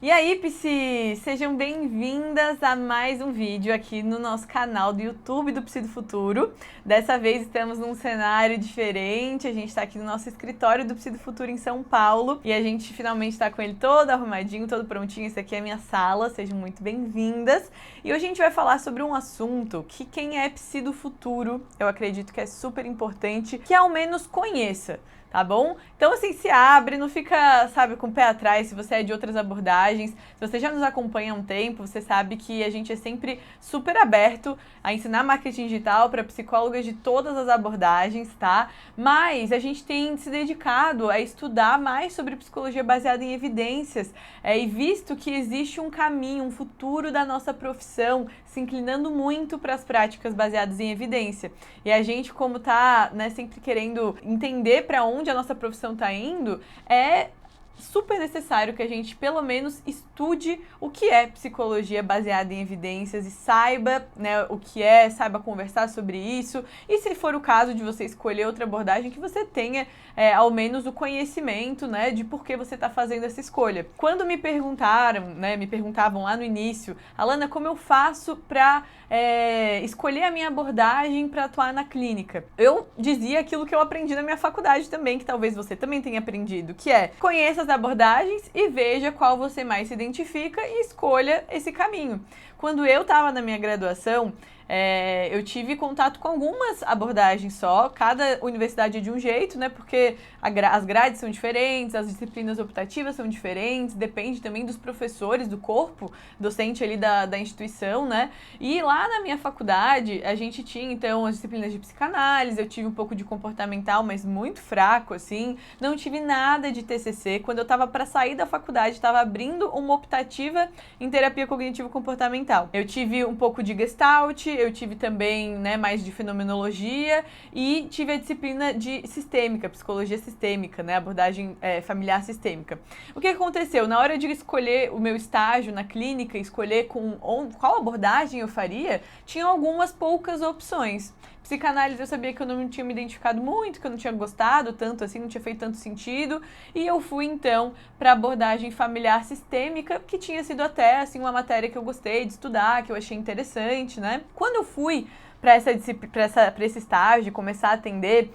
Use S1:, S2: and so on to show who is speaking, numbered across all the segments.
S1: E aí, Psi, sejam bem-vindas a mais um vídeo aqui no nosso canal do YouTube do Psi do Futuro. Dessa vez estamos num cenário diferente, a gente está aqui no nosso escritório do Psi do Futuro em São Paulo e a gente finalmente está com ele todo arrumadinho, todo prontinho. Esse aqui é a minha sala, sejam muito bem-vindas. E hoje a gente vai falar sobre um assunto que quem é Psi do Futuro, eu acredito que é super importante que ao menos conheça. Tá bom? Então, assim, se abre, não fica, sabe, com o pé atrás se você é de outras abordagens. Se você já nos acompanha há um tempo, você sabe que a gente é sempre super aberto a ensinar marketing digital para psicólogas de todas as abordagens, tá? Mas a gente tem se dedicado a estudar mais sobre psicologia baseada em evidências e visto que existe um caminho, um futuro da nossa profissão se inclinando muito para as práticas baseadas em evidência. E a gente, como tá, né, sempre querendo entender para onde a nossa profissão está indo, é super necessário que a gente pelo menos estude o que é psicologia baseada em evidências e saiba, né, o que é, saiba conversar sobre isso, e se for o caso de você escolher outra abordagem, que você tenha ao menos o conhecimento, né, de por que você está fazendo essa escolha. Quando me perguntavam lá no início, Alana, como eu faço para escolher a minha abordagem para atuar na clínica? Eu dizia aquilo que eu aprendi na minha faculdade também, que talvez você também tenha aprendido, que é: conheça as abordagens e veja qual você mais se identifica e escolha esse caminho. Quando eu estava na minha graduação, eu tive contato com algumas abordagens só, cada universidade é de um jeito, né? Porque as grades são diferentes, as disciplinas optativas são diferentes, depende também dos professores, do corpo docente ali da instituição, né? E lá na minha faculdade, a gente tinha, então, as disciplinas de psicanálise, eu tive um pouco de comportamental, mas muito fraco, assim, não tive nada de TCC. Quando eu estava para sair da faculdade, estava abrindo uma optativa em terapia cognitivo-comportamental. Eu tive um pouco de Gestalt, eu tive também, né, mais de fenomenologia e tive a disciplina de sistêmica, psicologia sistêmica, né, abordagem familiar sistêmica. O que aconteceu? Na hora de escolher o meu estágio na clínica, escolher qual abordagem eu faria, tinha algumas poucas opções. Psicanálise eu sabia que eu não tinha me identificado muito, que eu não tinha gostado tanto assim, não tinha feito tanto sentido, e eu fui então para abordagem familiar sistêmica, que tinha sido até assim uma matéria que eu gostei de estudar, que eu achei interessante, né? Quando eu fui para esse estágio, começar a atender,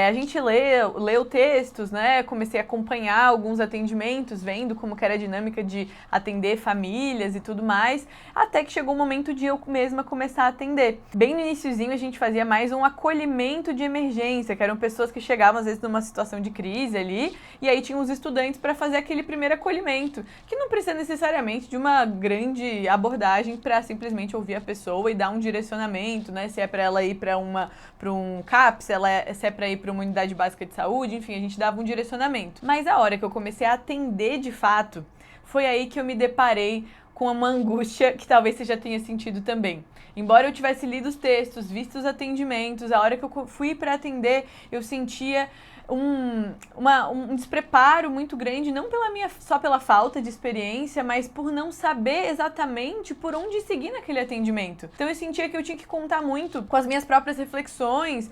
S1: a gente leu textos, né? Comecei a acompanhar alguns atendimentos, vendo como que era a dinâmica de atender famílias e tudo mais, até que chegou o momento de eu mesma começar a atender. Bem no iniciozinho a gente fazia mais um acolhimento de emergência, que eram pessoas que chegavam às vezes numa situação de crise ali, e aí tinham os estudantes para fazer aquele primeiro acolhimento, que não precisa necessariamente de uma grande abordagem para simplesmente ouvir a pessoa e dar um direcionamento, né? Se é para ela ir para um CAPS, se é para ir para uma unidade básica de saúde, enfim, a gente dava um direcionamento. Mas a hora que eu comecei a atender de fato, foi aí que eu me deparei com uma angústia que talvez você já tenha sentido também. Embora eu tivesse lido os textos, visto os atendimentos, a hora que eu fui para atender, eu sentia um despreparo muito grande, não só pela falta de experiência, mas por não saber exatamente por onde seguir naquele atendimento. Então eu sentia que eu tinha que contar muito com as minhas próprias reflexões.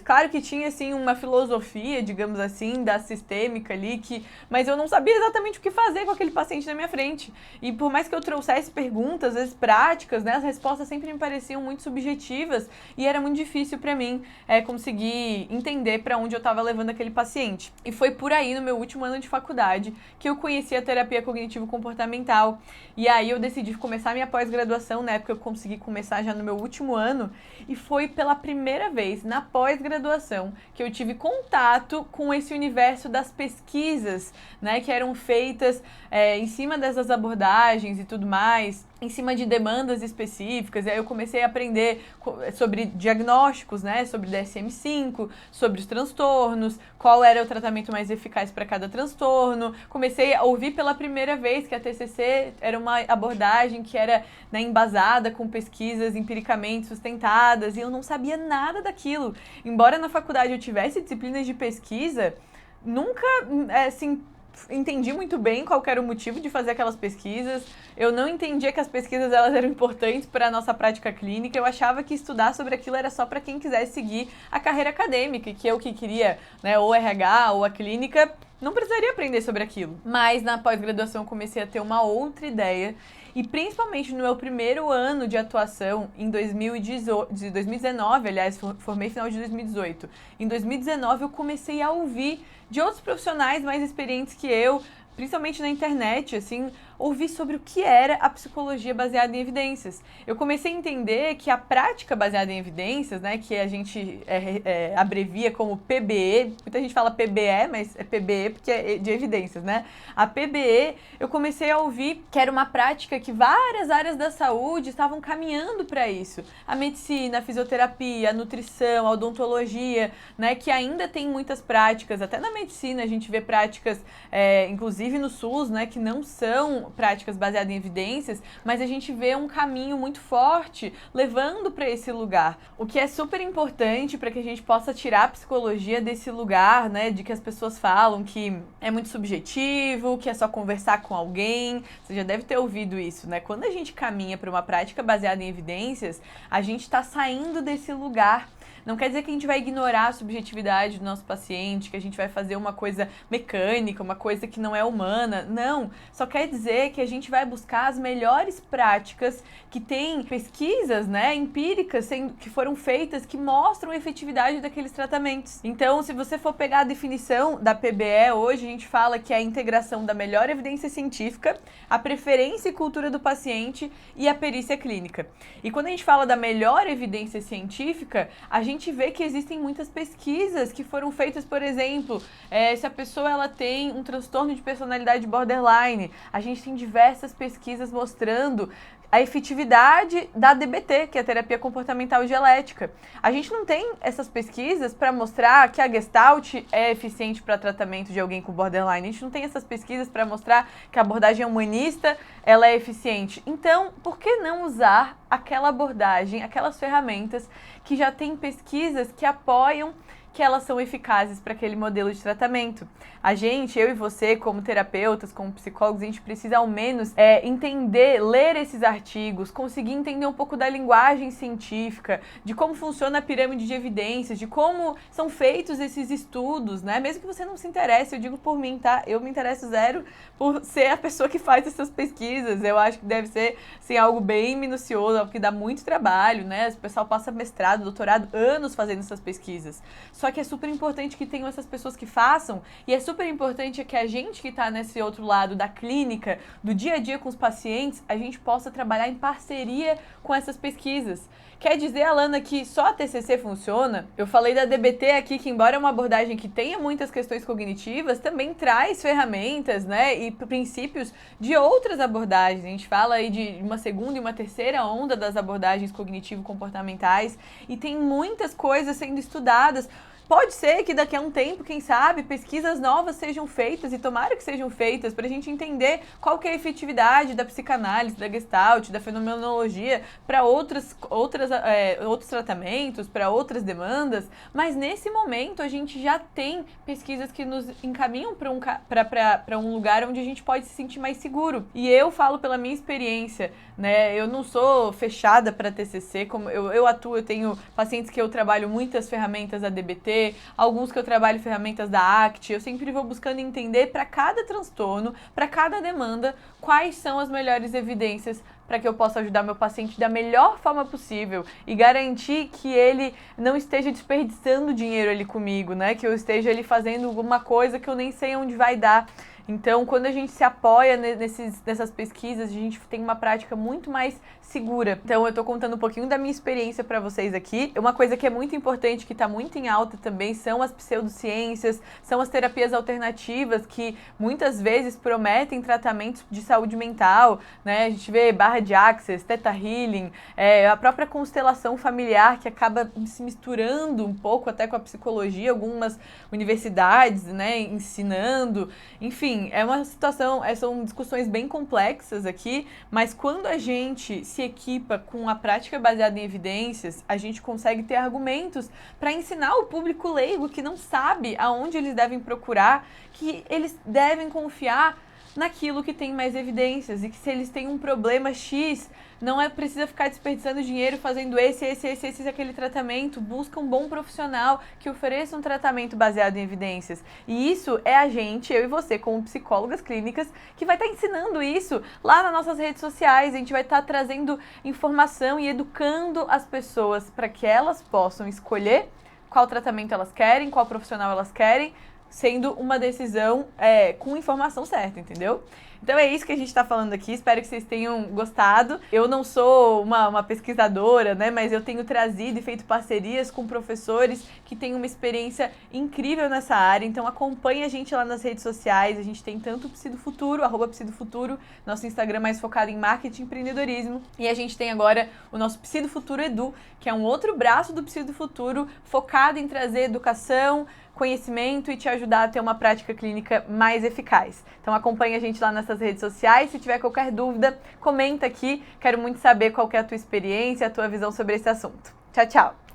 S1: Claro que tinha assim uma filosofia, digamos assim, da sistêmica ali, mas eu não sabia exatamente o que fazer com aquele paciente na minha frente. E por mais que eu trouxesse perguntas, às vezes práticas, né, as respostas sempre me pareciam muito subjetivas e era muito difícil para mim conseguir entender para onde eu estava levando aquele paciente. E foi por aí, no meu último ano de faculdade, que eu conheci a terapia cognitivo-comportamental. E aí eu decidi começar minha pós-graduação, na época eu consegui começar já no meu último ano, e foi pela primeira vez na pós-graduação que eu tive contato com esse universo das pesquisas, né, que eram feitas em cima dessas abordagens e tudo mais, em cima de demandas específicas. E aí eu comecei a aprender sobre diagnósticos, né, sobre DSM-5, sobre os transtornos, qual era o tratamento mais eficaz para cada transtorno. Comecei a ouvir pela primeira vez que a TCC era uma abordagem que era, né, embasada com pesquisas empiricamente sustentadas, e eu não sabia nada daquilo. Embora na faculdade eu tivesse disciplinas de pesquisa, nunca, assim, entendi muito bem qual era o motivo de fazer aquelas pesquisas. Eu não entendia que as pesquisas elas eram importantes para a nossa prática clínica. Eu achava que estudar sobre aquilo era só para quem quisesse seguir a carreira acadêmica, que eu que queria, né, ou RH ou a clínica, não precisaria aprender sobre aquilo. Mas na pós-graduação eu comecei a ter uma outra ideia. E principalmente no meu primeiro ano de atuação, em 2019, aliás, formei final de 2018. Em 2019 eu comecei a ouvir de outros profissionais mais experientes que eu, principalmente na internet, assim, ouvi sobre o que era a psicologia baseada em evidências. Eu comecei a entender que a prática baseada em evidências, né, que a gente abrevia como PBE, muita gente fala PBE, mas é PBE porque é de evidências, né? A PBE, eu comecei a ouvir que era uma prática que várias áreas da saúde estavam caminhando para isso. A medicina, a fisioterapia, a nutrição, a odontologia, né, que ainda tem muitas práticas, até na medicina a gente vê práticas, inclusive no SUS, né, que não são práticas baseadas em evidências, mas a gente vê um caminho muito forte levando para esse lugar. O que é super importante para que a gente possa tirar a psicologia desse lugar, né, de que as pessoas falam que é muito subjetivo, que é só conversar com alguém. Você já deve ter ouvido isso, né? Quando a gente caminha para uma prática baseada em evidências, a gente está saindo desse lugar. Não quer dizer que a gente vai ignorar a subjetividade do nosso paciente, que a gente vai fazer uma coisa mecânica, uma coisa que não é humana. Não, só quer dizer que a gente vai buscar as melhores práticas que tem pesquisas, né, empíricas que foram feitas que mostram a efetividade daqueles tratamentos. Então, se você for pegar a definição da PBE hoje, a gente fala que é a integração da melhor evidência científica, a preferência e cultura do paciente e a perícia clínica. E quando a gente fala da melhor evidência científica, a gente vê que existem muitas pesquisas que foram feitas, por exemplo, se a pessoa ela tem um transtorno de personalidade borderline, a gente tem diversas pesquisas mostrando a efetividade da DBT, que é a terapia comportamental dialética. A gente não tem essas pesquisas para mostrar que a Gestalt é eficiente para tratamento de alguém com borderline. A gente não tem essas pesquisas para mostrar que a abordagem humanista ela é eficiente. Então, por que não usar aquela abordagem, aquelas ferramentas que já tem pesquisas que apoiam que elas são eficazes para aquele modelo de tratamento? A gente, eu e você, como terapeutas, como psicólogos, a gente precisa ao menos entender, ler esses artigos, conseguir entender um pouco da linguagem científica, de como funciona a pirâmide de evidências, de como são feitos esses estudos, né? Mesmo que você não se interesse, eu digo por mim, tá? Eu me interesso zero por ser a pessoa que faz essas pesquisas. Eu acho que deve ser, assim, algo bem minucioso, algo que dá muito trabalho, né? O pessoal passa mestrado, doutorado, anos fazendo essas pesquisas. Só que é super importante que tenham essas pessoas que façam, e é super importante que a gente que está nesse outro lado da clínica, do dia a dia com os pacientes, a gente possa trabalhar em parceria com essas pesquisas. Quer dizer, Alana, que só a TCC funciona? Eu falei da DBT aqui, que embora é uma abordagem que tenha muitas questões cognitivas, também traz ferramentas, né, e princípios de outras abordagens. A gente fala aí de uma segunda e uma terceira onda das abordagens cognitivo-comportamentais, e tem muitas coisas sendo estudadas. Pode ser que daqui a um tempo, quem sabe, pesquisas novas sejam feitas, e tomara que sejam feitas, para a gente entender qual que é a efetividade da psicanálise, da Gestalt, da fenomenologia para outros tratamentos, para outras demandas. Mas nesse momento a gente já tem pesquisas que nos encaminham para um lugar onde a gente pode se sentir mais seguro. E eu falo pela minha experiência, né? Eu não sou fechada para TCC, como eu atuo, eu tenho pacientes que eu trabalho muitas ferramentas da DBT, alguns que eu trabalho ferramentas da ACT. Eu sempre vou buscando entender para cada transtorno, para cada demanda, quais são as melhores evidências para que eu possa ajudar meu paciente da melhor forma possível e garantir que ele não esteja desperdiçando dinheiro ali comigo, né? Que eu esteja ali fazendo alguma coisa que eu nem sei onde vai dar. Então, quando a gente se apoia nessas pesquisas, a gente tem uma prática muito mais segura. Então, eu tô contando um pouquinho da minha experiência para vocês aqui. Uma coisa que é muito importante, que tá muito em alta também, são as pseudociências, são as terapias alternativas, que muitas vezes prometem tratamentos de saúde mental, né? A gente vê barra de Access, Theta Healing, a própria constelação familiar, que acaba se misturando um pouco até com a psicologia, algumas universidades, né, ensinando, enfim. É uma situação, são discussões bem complexas aqui, mas quando a gente se equipa com a prática baseada em evidências, a gente consegue ter argumentos para ensinar o público leigo que não sabe aonde eles devem procurar, que eles devem confiar naquilo que tem mais evidências e que se eles têm um problema X, não é precisa ficar desperdiçando dinheiro fazendo esse, aquele tratamento. Busca um bom profissional que ofereça um tratamento baseado em evidências. E isso é a gente, eu e você, como psicólogas clínicas, que vai estar ensinando isso lá nas nossas redes sociais. A gente vai estar trazendo informação e educando as pessoas para que elas possam escolher qual tratamento elas querem, qual profissional elas querem, sendo uma decisão com informação certa, entendeu? Então é isso que a gente está falando aqui, espero que vocês tenham gostado. Eu não sou uma pesquisadora, né, mas eu tenho trazido e feito parcerias com professores que têm uma experiência incrível nessa área, então acompanhe a gente lá nas redes sociais. A gente tem tanto o @PsidoFuturo, @PsidoFuturo, nosso Instagram mais focado em marketing e empreendedorismo, e a gente tem agora o nosso PsidoFuturo Edu, que é um outro braço do PsidoFuturo focado em trazer educação, conhecimento e te ajudar a ter uma prática clínica mais eficaz. Então acompanhe a gente lá nessas redes sociais. Se tiver qualquer dúvida, comenta aqui. Quero muito saber qual que é a tua experiência, a tua visão sobre esse assunto. Tchau, tchau!